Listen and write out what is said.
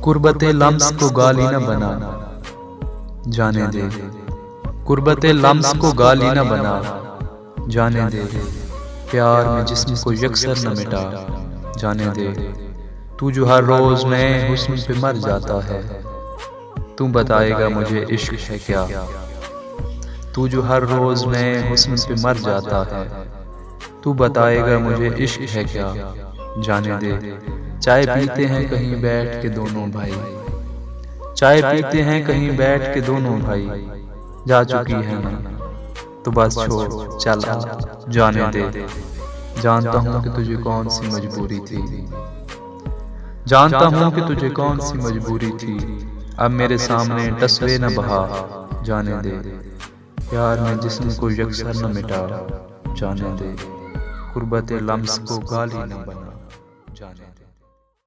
कुर्बते lumps को गाली न बना, जाने दे। कुर्बते लम्स को गाली न बना, जाने दे। प्यार में जिस्म को यकसर न मिटा, जाने दे। तू जो हर रोज नए हुस्न पे मर जाता है, तू बताएगा मुझे इश्क है क्या। तू जो हर रोज नए हुस्न पे मर जाता है, तू बताएगा मुझे इश्क है क्या। जाने दे। चाय पीते हैं कहीं बैठ के दोनों भाई, चाय पीते हैं कहीं बैठ के दोनों भाई। जा चुकी है ना तो बस छोड़ चल आ, जाने दे। जानता हूँ कि तुझे कौन सी मजबूरी थी, जानता हूँ कि तुझे कौन सी मजबूरी थी। अब मेरे सामने तस्वीर न बहा, जाने दे। प्यार में जिस्म को यकसर न मिटा, जाने दे। कुर्बते लम्स को गाली न बना।